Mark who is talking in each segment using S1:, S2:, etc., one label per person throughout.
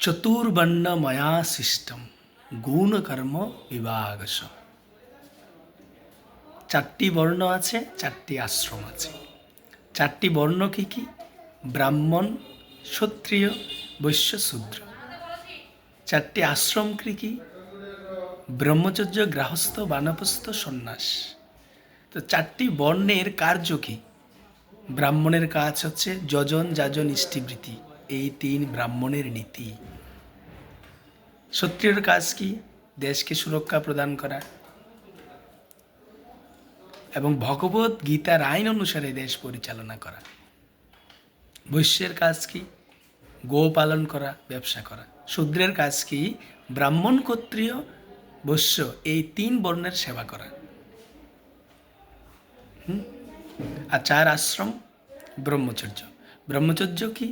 S1: চতুর্বর্ণ ময়া সৃষ্টম গুণকর্ম বিভাগশ। চারটি বর্ণ আছে, চারটি আশ্রম আছে। চারটি বর্ণ কি কি? ব্রাহ্মণ, ক্ষত্রিয়, বৈশ্য, শূদ্র। চারটি আশ্রম কি কি? ব্রহ্মচর্য, গৃহস্থ, বানপ্রস্থ, সন্ন্যাস। তো চারটি বর্ণের কার্য কি? ব্রাহ্মণের কাজ হচ্ছে যজন, যাজন, ইষ্টিবৃতি, এই তিন ব্রাহ্মণের নীতি। ক্ষত্রিয়র কাজ কি? দেশকে সুরক্ষা প্রদান করা এবং ভগবত গীতার আইন অনুসারে দেশ পরিচালনা করা। বৈশ্যের কাজ কি? গো পালন করা, ব্যবসা করা। শূদ্রের কাজ কি? ব্রাহ্মণ, ক্ষত্রিয়, বৈশ্য, এই তিন বর্ণের সেবা করা। আর চার আশ্রম। ব্রহ্মচর্য। ব্রহ্মচর্য কি?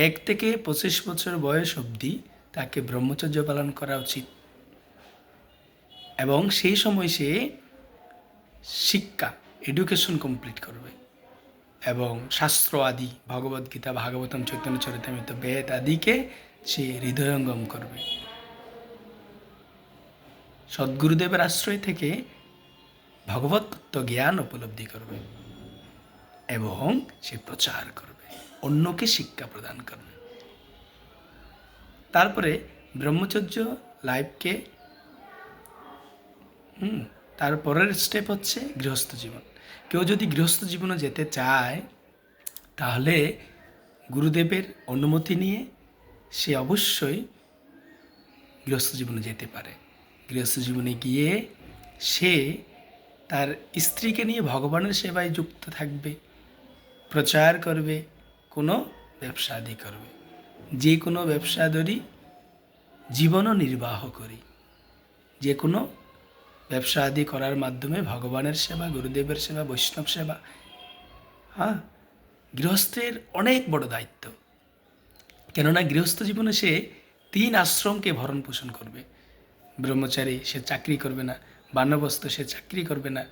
S1: 1 থেকে 25 বছর বয়স অবধি তাকে ব্রহ্মচর্য পালন করা উচিত এবং সেই সময় সে শিক্ষা, এডুকেশন কমপ্লিট করবে এবং শাস্ত্র আদি, ভগবদ্গীতা, ভাগবতম, চৈতন্য চরিতামৃত, বেদ আদিকে সে হৃদয়ঙ্গম করবে। সদ্গুরুদেবের আশ্রয় থেকে ভগবত তত্ত্ব জ্ঞান উপলব্ধি করবে এবং সে প্রচার করবে, অন্যকে শিক্ষা প্রদান করবে। তারপরে ব্রহ্মচর্য লাইফকে তারপরের স্টেপ হচ্ছে গৃহস্থ জীবন। কেউ যদি গৃহস্থ জীবনে যেতে চায় তাহলে গুরুদেবের অনুমতি নিয়ে সে অবশ্যই গৃহস্থ জীবনে যেতে পারে। গৃহস্থ জীবনে গিয়ে সে তার স্ত্রীকে নিয়ে ভগবানের সেবায় যুক্ত থাকবে, প্রচার করবে, কোনো ব্যবসা আদি করবে। যে কোনো ব্যবসা ধরি, জীবনও নির্বাহ করি, যে কোনো ব্যবসা আদি করার মাধ্যমে ভগবানের সেবা, গুরুদেবের সেবা, বৈষ্ণব সেবা। গৃহস্থের অনেক বড় দায়িত্ব, কেননা গৃহস্থ জীবনে সে 3 আশ্রমকে ভরণ পোষণ করবে। ব্রহ্মচারী, সে চাকরি করবে না। বানপ্রস্থ, সে চাকরি করবে না।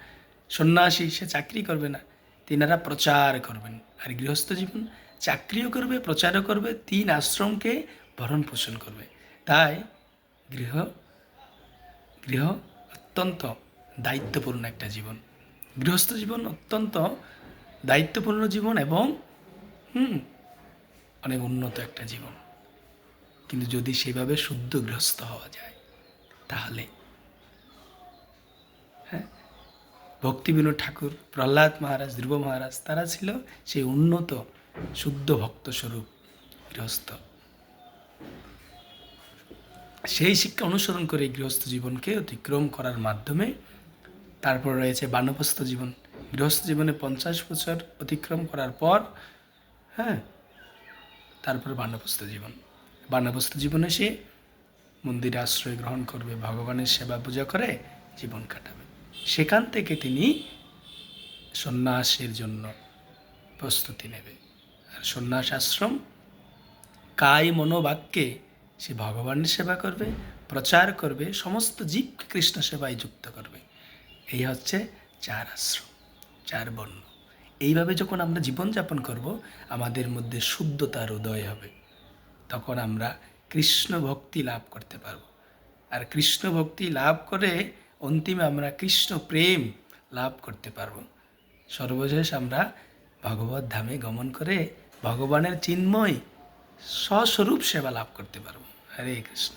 S1: সন্ন্যাসী, সে চাকরি করবে না। তিনারা প্রচার করবেন। আর গৃহস্থ জীবন চাকরিও করবে, প্রচারও করবে, 3 আশ্রমকে ভরণ পোষণ করবে। তাই গৃহ অত্যন্ত দায়িত্বপূর্ণ একটা জীবন। গৃহস্থ জীবন অত্যন্ত দায়িত্বপূর্ণ জীবন এবং অনেক উন্নত একটা জীবন। কিন্তু যদি সেভাবে শুদ্ধ গৃহস্থ হওয়া যায় তাহলে ভক্তিবিনোদ ঠাকুর, প্রহ্লাদ মহারাজ, ধ্রুব মহারাজ, তারা ছিল সেই উন্নত শুদ্ধ ভক্ত স্বরূপ গৃহস্থ। সেই শিক্ষা অনুসরণ করে গৃহস্থ জীবনকে অতিক্রম করার মাধ্যমে তারপর রয়েছে বানপ্রস্থ জীবন। গৃহস্থ জীবনে 50 বছর অতিক্রম করার পর তারপর বানপ্রস্থ জীবন। বানপ্রস্থ জীবনে সে মন্দিরে আশ্রয় গ্রহণ করবে, ভগবানের সেবা পূজা করে জীবন কাটাবে। সেখান থেকে তিনি সন্ন্যাসের জন্য প্রস্তুতি নেবে। আর সন্ন্যাস আশ্রম কায় মনোবাক্যে সে ভগবানের সেবা করবে, প্রচার করবে, সমস্ত জীবকে কৃষ্ণ সেবায় যুক্ত করবে। এই হচ্ছে 4 আশ্রম, 4 বর্ণ। এইভাবে যখন আমরা জীবনযাপন করব, আমাদের মধ্যে শুদ্ধতার উদয় হবে। তখন আমরা কৃষ্ণ ভক্তি লাভ করতে পারব। আর কৃষ্ণ ভক্তি লাভ করে অন্তিমে আমরা কৃষ্ণ প্রেম লাভ করতে পারব। সর্বশেষ আমরা ভগবত ধামে গমন করে ভগবানের চিন্ময় স্বস্বরূপ সেবা লাভ করতে পারব। হরে কৃষ্ণ।